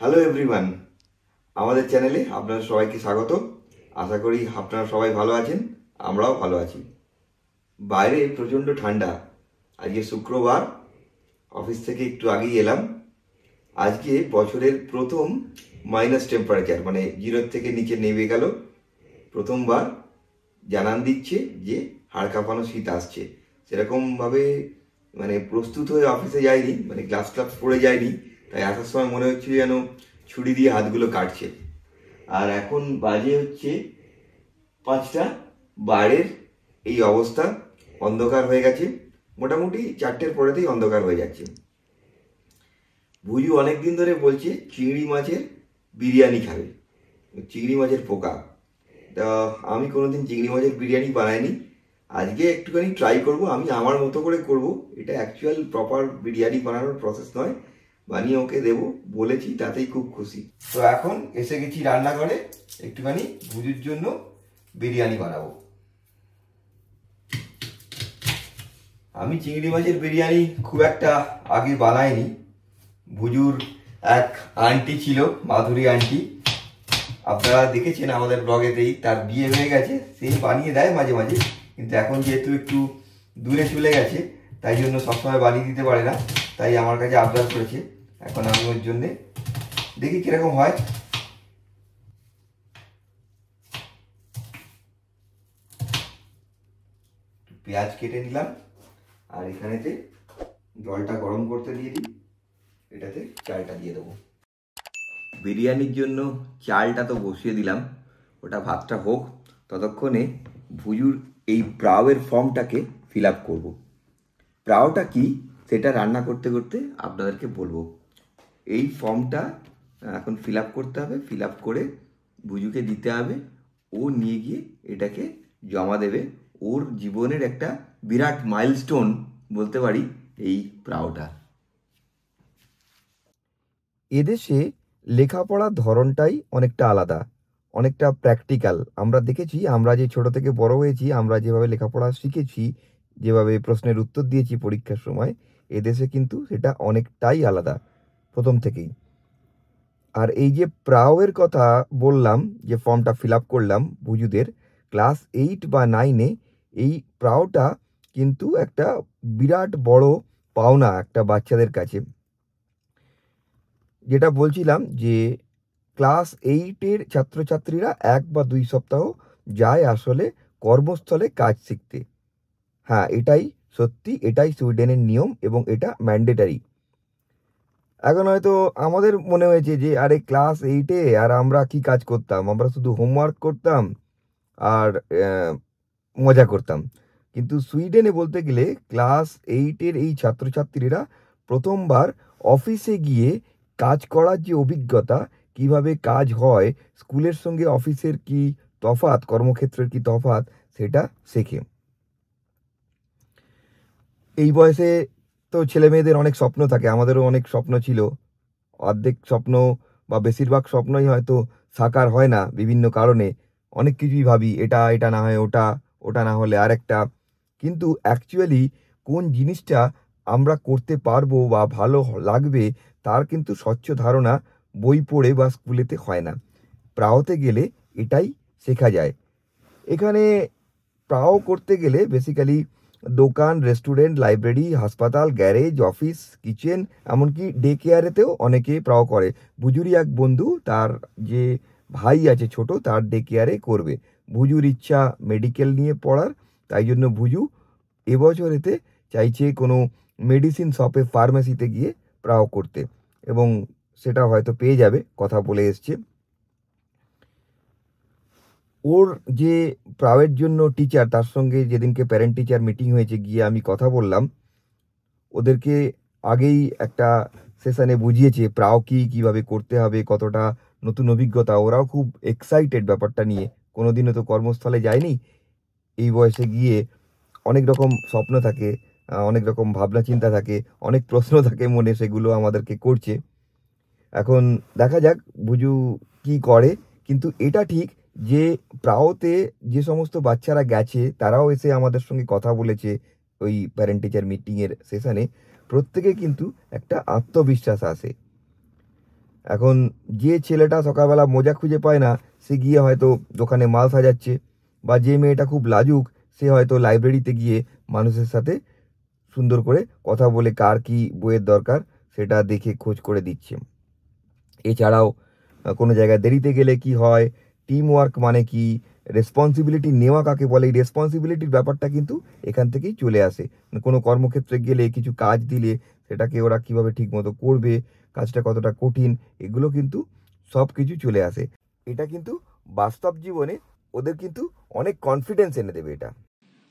Hello everyone, আমাদের চ্যানেলে আপনারা সবাইকে স্বাগত। আশা করি আপনারা সবাই ভালো আছেন, আমরাও ভালো আছি। বাইরে প্রচণ্ড ঠান্ডা। আজকে শুক্রবার, অফিস থেকে একটু আগেই এলাম। আজকে বছরের প্রথম মাইনাস টেম্পারেচার, মানে জিরোর থেকে নিচে নেমে গেল। প্রথমবার জানান দিচ্ছে যে হাড় কাঁপানো শীত আসছে। সেরকমভাবে মানে প্রস্তুত হয়ে অফিসে যায়নি, মানে গ্লাভস ট্লাভস পরে যায়নি। তাই আসার সময় মনে হচ্ছিল যেন ছুরি দিয়ে হাতগুলো কাটছে। আর এখন বাজে হচ্ছে 5টা, বাইরের এই অবস্থা, অন্ধকার হয়ে গেছে। মোটামুটি 4টের পরেতেই অন্ধকার হয়ে যাচ্ছে। ভুজু অনেক দিন ধরে বলছে চিংড়ি মাছের বিরিয়ানি খাবে, চিংড়ি মাছের পোকা। তা আমি কোনোদিন চিংড়ি মাছের বিরিয়ানি বানাইনি, আজকে একটুখানি ট্রাই করব। আমি আমার মতো করে করব, এটা অ্যাকচুয়াল প্রপার বিরিয়ানি বানানোর প্রসেস নয়। বানিয়ে ওকে দেবো বলেছি, তাতেই খুব খুশি। তো এখন এসে গেছি রান্নাঘরে, একটুখানি ভুজুর জন্য বিরিয়ানি বানাবো। আমি চিংড়ি মাছের বিরিয়ানি খুব একটা আগে বানাইনি। ভুজুর এক আন্টি ছিল, মাধুরী আন্টি, আপনারা দেখেছেন আমাদের ব্লগেতেই, তার বিয়ে হয়ে গেছে। সে বানিয়ে দেয় মাঝে মাঝে, কিন্তু এখন যেহেতু একটু দূরে চলে গেছে তাই জন্য সবসময় বানিয়ে দিতে পারে না। তাই আমার কাছে আবদার করেছে, এখন আমি ওর জন্যে দেখি কিরকম হয়। পেঁয়াজ কেটে নিলাম, আর এখানেতে জলটা গরম করতে দিয়ে দিই, এটাতে চালটা দিয়ে দেবো। বিরিয়ানির জন্য চালটা তো বসিয়ে দিলাম, ওটা ভাতটা হোক। ততক্ষণে ভুজুর এই প্রাউয়ের ফর্মটাকে ফিল আপ করবো। প্রাউটা কি সেটা রান্না করতে করতে আপনাদেরকে বলবো। এই ফর্মটা এখন ফিল আপ করতে হবে, ফিল আপ করে ভুজুকে দিতে হবে। ও নিয়ে গিয়ে এটাকে জমা দেবে। ওর জীবনের একটা বিরাট মাইলস্টোন বলতে পারি এই প্রাউটা। এদেশে লেখাপড়ার ধরনটাই অনেকটা আলাদা, অনেকটা প্র্যাকটিক্যাল। আমরা দেখেছি, আমরা যে ছোট থেকে বড় হয়েছি, আমরা যেভাবে লেখাপড়া শিখেছি, যেভাবে প্রশ্নের উত্তর দিয়েছি পরীক্ষার সময়, এদেশে কিন্তু সেটা অনেকটাই আলাদা প্রথম থেকেই। আর এই যে প্রাউয়ের কথা বললাম, যে ফর্মটা ফিল আপ করলাম ভুজুদের, ক্লাস 8 বা 9-এ এই প্রাউটা কিন্তু একটা বিরাট বড় পাওনা একটা বাচ্চাদের কাছে। যেটা বলছিলাম যে ক্লাস 8-এর ছাত্রছাত্রীরা 1 বা 2 সপ্তাহ যায় আসলে কর্মস্থলে কাজ শিখতে। হ্যাঁ, এটাই সত্যি, এটাই সুইডেনের নিয়ম এবং এটা ম্যান্ডেটারি। এখন হয়তো আমাদের মনে হয়েছে যে আরে ক্লাস 8-এ আর আমরা কি কাজ করতাম, আমরা শুধু হোমওয়ার্ক করতাম আর মজা করতাম। কিন্তু সুইডেনে বলতে গেলে ক্লাস 8-এর এই ছাত্রছাত্রীরা প্রথমবার অফিসে গিয়ে কাজ করার যে অভিজ্ঞতা, কিভাবে কাজ হয়, স্কুলের সঙ্গে অফিসের কি তফাৎ, কর্মক্ষেত্রের কি তফাৎ, সেটা শেখে। এই বয়সে তো ছেলে মেয়েদের অনেক স্বপ্ন থাকে, আমাদেরও অনেক স্বপ্ন ছিল। অর্ধেক স্বপ্ন বা বেশিরভাগ স্বপ্নই হয়তো সাকার হয় না বিভিন্ন কারণে। অনেক কিছুই ভাবি, এটা এটা না হয় ওটা, ওটা না হলে আরেকটা। কিন্তু অ্যাকচুয়ালি কোন জিনিসটা আমরা করতে পারবো বা ভালো লাগবে, তার কিন্তু স্বচ্ছ ধারণা বই পড়ে বা স্কুলেতে হয় না। প্রাওতে গেলে এটাই শেখা যায়। এখানে প্রাও করতে গেলে বেসিক্যালি দোকান, রেস্টুরেন্ট, লাইব্রেরি, হাসপাতাল, গ্যারেজ, অফিস, কিচেন, এমনকি ডে কেয়ারেতেও অনেকে প্রাও করে। ভুজুরই এক বন্ধু, তার যে ভাই আছে ছোট, তার ডে কেয়ারে করবে। ভুজুর ইচ্ছা মেডিকেল নিয়ে পড়ার, তাই জন্য ভুজু এবছর এতে চাইছে কোনো মেডিসিন শপে, ফার্মেসিতে গিয়ে প্রাও করতে, এবং সেটা হয়তো পেয়ে যাবে, কথা বলে এসছে। ওর যে প্রাইভেট জন্য টিচার, তার সঙ্গে যেদিনকে প্যারেন্ট টিচার মিটিং হয়েছে, গিয়ে আমি কথা বললাম। ওদেরকে আগেই একটা সেশনে বুঝিয়েছে প্রাও কি, কীভাবে করতে হবে, কতটা নতুন অভিজ্ঞতা। ওরাও খুব এক্সাইটেড ব্যাপারটা নিয়ে, কোনোদিনও তো কর্মস্থলে যায়নি। এই বয়সে গিয়ে অনেক রকম স্বপ্ন থাকে, অনেক রকম ভাবনা চিন্তা থাকে, অনেক প্রশ্ন থাকে মনে, সেগুলো আমাদেরকে করছে। এখন দেখা যাক বুজু কি করে। কিন্তু এটা ঠিক যে প্রাওতে যে সমস্ত বাচ্চারা গেছে, তারাও এসে আমাদের সঙ্গে কথা বলেছে ওই প্যারেন্ট টিচার মিটিংয়ের সেশনে। প্রত্যেকে কিন্তু একটা আত্মবিশ্বাস আসে। এখন যে ছেলেটা সকালবেলা মোজা খুঁজে পায় না, সে গিয়ে হয়তো দোকানে মাল সাজাচ্ছে, বা যে মেয়েটা খুব লাজুক সে হয়তো লাইব্রেরিতে গিয়ে মানুষের সাথে সুন্দর করে কথা বলে কার কি বইয়ের দরকার সেটা দেখে খোঁজ করে দিচ্ছে। এছাড়াও কোনো জায়গায় দেরিতে গেলে কি হয়, টিম ওয়ার্ক মানে কি, রেসপন্সিবিলিটি নেওয়া কাকে বলে, এই রেসপন্সিবিলিটির ব্যাপারটা কিন্তু এখান থেকেই চলে আসে। কোনো কর্মক্ষেত্রে গেলে কিছু কাজ দিলে সেটাকে ওরা কিভাবে ঠিক মতো করবে, কাজটা কতটা কঠিন, এগুলো কিন্তু সব কিছু চলে আসে। এটা কিন্তু বাস্তব জীবনে ওদের কিন্তু অনেক কনফিডেন্স এনে দেবে এটা।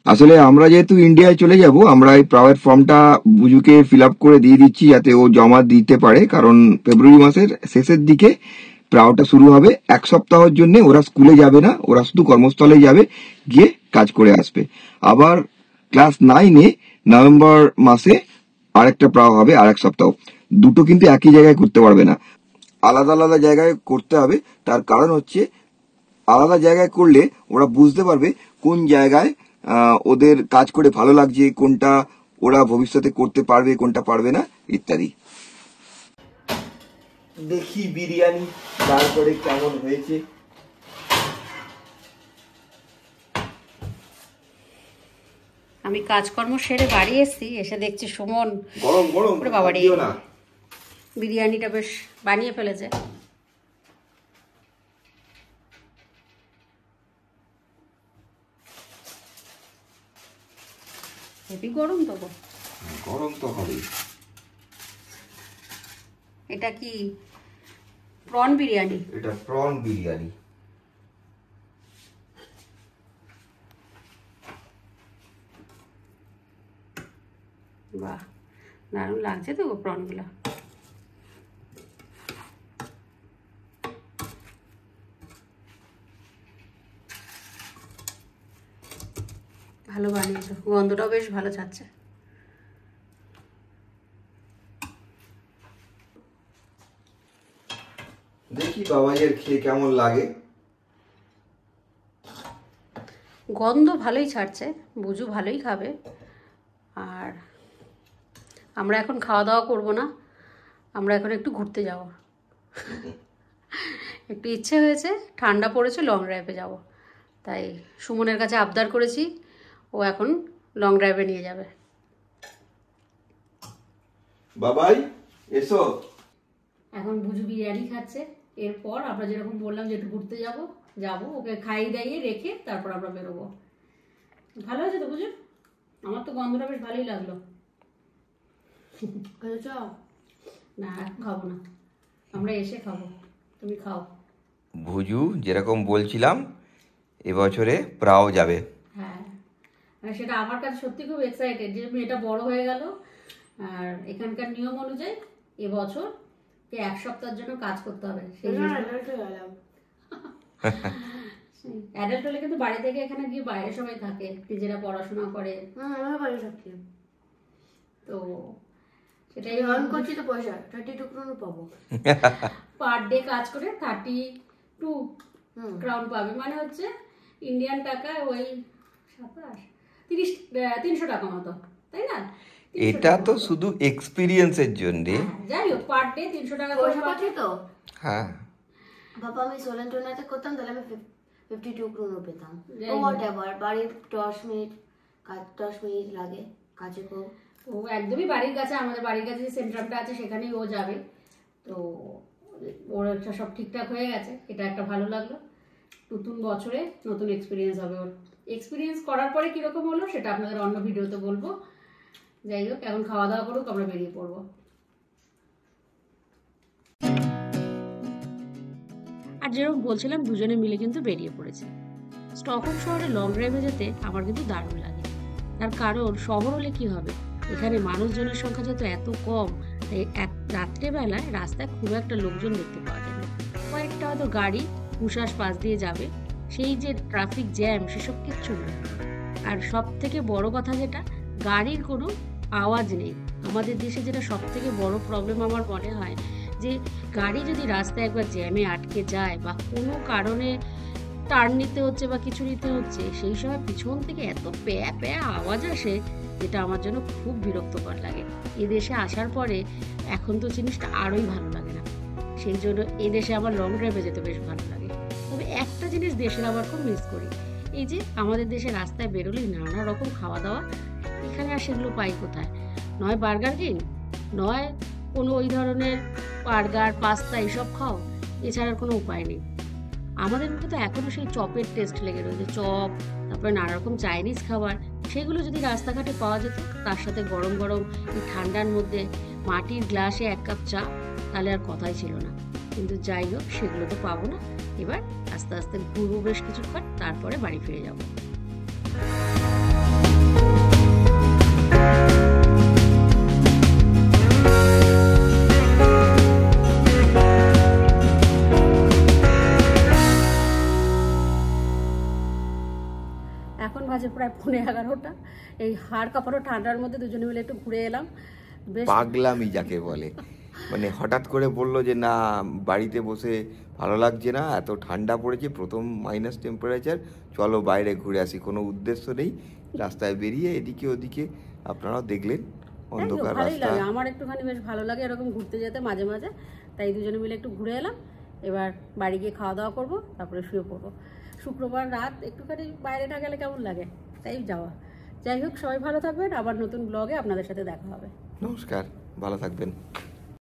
আসলে আমরা যেহেতু ইন্ডিয়ায় চলে যাব, আমরা এই প্রাইভেট ফর্মটা বুজুকে ফিল আপ করে দিয়ে দিচ্ছি যাতে ও জমা দিতে পারে, কারণ ফেব্রুয়ারি মাসের শেষের দিকে প্রাওটা শুরু হবে। 1 সপ্তাহের জন্য ওরা স্কুলে যাবে না, ওরা শুধু কর্মস্থলে যাবে, গিয়ে কাজ করে আসবে। আবার ক্লাস 9-এ নভেম্বর মাসে আরেকটা প্রাও হবে, আর 1 সপ্তাহ। দুটো কিন্তু একই জায়গায় করতে পারবে না, আলাদা আলাদা জায়গায় করতে হবে। তার কারণ হচ্ছে আলাদা জায়গায় করলে ওরা বুঝতে পারবে কোন জায়গায় ওদের কাজ করে ভালো লাগছে, কোনটা ওরা ভবিষ্যতে করতে পারবে, কোনটা পারবে না, ইত্যাদি। দেখি বিরিয়ানি তারপরে কেমন হয়েছে। আমি কাজকর্ম সেরে বাড়ি এসেছি, এসে দেখছি সুমন গরম গরম বাবা রে, না বিরিয়ানিটা বেশ বানিয়ে ফেলেছে। হেভি গরম তো গো। গরম তো হবে। এটা কি প্রন বিরিয়ানি? এটা প্রন বিরিয়ানি। বাহ, দারুণ লাগছে তো প্রনগুলো। ভালো বানিয়েছো, গন্ধটাও বেশ ভালো ছাড়ছে। দেখি বাবাইয়ের খেয়ে কেমন লাগে। গন্ধ ভালোই ছাড়ছে, বুঝু ভালোই খাবে। আর আমরা এখন খাওয়া দাওয়া করবো না, আমরা এখন একটু ঘুরতে যাব। একটু ইচ্ছে হয়েছে, ঠান্ডা পড়েছে, লং ড্রাইভে যাব। তাই সুমনের কাছে আবদার করেছি, ও এখন লং ড্রাইভে নিয়ে যাবে। বাবাই এসো। এখন বুঝু বিরিয়ানি খাচ্ছে, এরপর আমরা যেরকম বললাম যে একটু ঘুরতে যাব, ওকে খাইয়ে দাইয়ে রেখে তারপর আমরা বেরোবো। ভালো হয়েছে তো বুঝু? আমার তো গন্ধটা বেশ ভালোই লাগলো। না এখন খাবো না, আমরা এসে খাবো, তুমি খাও। ভুজু যেরকম বলছিলাম এবছরে প্রাও যাবে। হ্যাঁ, সেটা আমার কাছে সত্যি খুব এক্সাইটেড যে মেয়েটা বড় হয়ে গেল। আর এখানকার নিয়ম অনুযায়ী এবছর 1 সপ্তাহের জন্য কাজ করতে হবে। অ্যাডাল্ট হলে কিন্তু বাড়ি থেকে এখানে গিয়ে বাইরে সবাই থাকে, নিজেরা পড়াশোনা করে। তো সেটাই আর্ন করছি, তো পয়সা 32 ক্রাউন পাবো। পার ডে কাজ করে 32 ক্রাউন পাবে, মানে হচ্ছে ইন্ডিয়ান টাকায় ওই 300 টাকা মতো, তাই না? এটা তো শুধু এক্সপিরিয়েন্সের জন্য। যাই হোক, পার ডে 300 টাকা করে পাচ্ছি তো। হ্যাঁ বাবা, আমি সোলেন্টোনাতে করতাম তাহলে আমি 52 ক্রোনো পেতাম। হোয়াটএভার, বাড়ির 10 মিনিট লাগে কাজে। ও একদমই বাড়ির কাছে, আমাদের বাড়ির কাছে যে সেন্টারটা আছে সেখানেই ও যাবে। তো ওর একটা সব ঠিকঠাক হয়ে গেছে, এটা একটা ভালো লাগলো। নতুন বছরে নতুন এক্সপিরিয়েন্স হবে ওর। এক্সপিরিয়েন্স করার পরে কীরকম হলো সেটা আপনাদের অন্য ভিডিওতে বলবো। যাই হোক, এখন খাওয়া দাওয়া করুক, আমরা বেরিয়ে পড়বো। আর যেরকম বলছিলাম, দুজনে মিলে কিন্তু বেরিয়ে পড়েছে। স্টকহোম শহরে লং ড্রাইভে যেতে আমার কিন্তু দারুণ লাগে। তার কারণ শহর হলে কি হবে, এখানে মানুষজনের সংখ্যা যেহেতু এত কম, তাই রাত্রেবেলায় রাস্তায় খুব একটা লোকজন দেখতে পাওয়া যায় না। কয়েকটা হয়তো গাড়ি হুশাস পাশ দিয়ে যাবে, সেই যে ট্রাফিক জ্যাম সেসব কিচ্ছু নেই। আর সব থেকে বড় কথা যেটা, গাড়ির কোনো আওয়াজ নেই। আমাদের দেশে যেটা সব থেকে বড় প্রবলেম আমার মনে হয়, যে গাড়ি যদি রাস্তায় একবার জ্যামে আটকে যায় বা কোনো কারণে টার্ন নিতে হচ্ছে বা কিছু নিতে হচ্ছে, সেই সময় পিছন থেকে এত প্যা প্যা আওয়াজ আসে, যেটা আমার জন্য খুব বিরক্তকর লাগে। এ দেশে আসার পরে এখন তো জিনিসটা আরোই ভালো লাগে না। সেই জন্য এই দেশে আমার লং ড্রাইভে যেতে বেশ ভালো লাগে। তবে একটা জিনিস দেশের আবার খুব মিস করি, এই যে আমাদের দেশে রাস্তায় বেরোলেই নানা রকম খাওয়া দাওয়া, এখানে আর সেগুলো পাই কোথায়? নয় বার্গার কিং, নয় কোনো ওই ধরনের বার্গার পাস্তা এইসব খাও, এছাড়ার কোনো উপায় নেই। আমাদের মুখে তো এখনও সেই চপের টেস্ট লেগে রয়েছে, চপ, তারপরে নানা রকম চাইনিজ খাবার, সেগুলো যদি রাস্তাঘাটে পাওয়া যেত, তার সাথে গরম গরম এই ঠান্ডার মধ্যে মাটির গ্লাসে 1 কাপ চা, তাহলে আর কথাই ছিল না। কিন্তু যাই হোক, সেগুলো তো পাবো না। এবার আস্তে আস্তে ঘুরবো বেশ কিছুক্ষণ, তারপরে বাড়ি ফিরে যাবো। এখন বাজে প্রায় 11:30। এই হাড় কাঁপানো ঠান্ডার মধ্যে দুজনে মিলে একটু ঘুরে এলাম। বেশ পাগলামি যাকে বলে, মানে হঠাৎ করে বললো যে না বাড়িতে বসে ভালো লাগছে না, এত ঠান্ডা পড়েছে, প্রথম মাইনাস টেম্পারেচার, চলো বাইরে ঘুরে আসি। কোনো উদ্দেশ্য নেই, রাস্তায় বেরিয়ে এদিকে ওদিকে আপনারাও দেখলেন অন্ধকার ভালোই রাস্তা। লাগে, আমার একটুখানি বেশ ভালো লাগে এরকম ঘুরতে যেতে মাঝে মাঝে। তাই দুজনে মিলে একটু ঘুরে এলাম। এবার বাড়ি গিয়ে খাওয়া দাওয়া করবো, তারপরে শুয়ে পড়বো। শুক্রবার রাত একটুখানি বাইরে না গেলে কেমন লাগে, তাই যাওয়া। যাই হোক, সবাই ভালো থাকবেন, আবার নতুন ব্লগে আপনাদের সাথে দেখা হবে। নমস্কার, ভালো থাকবেন।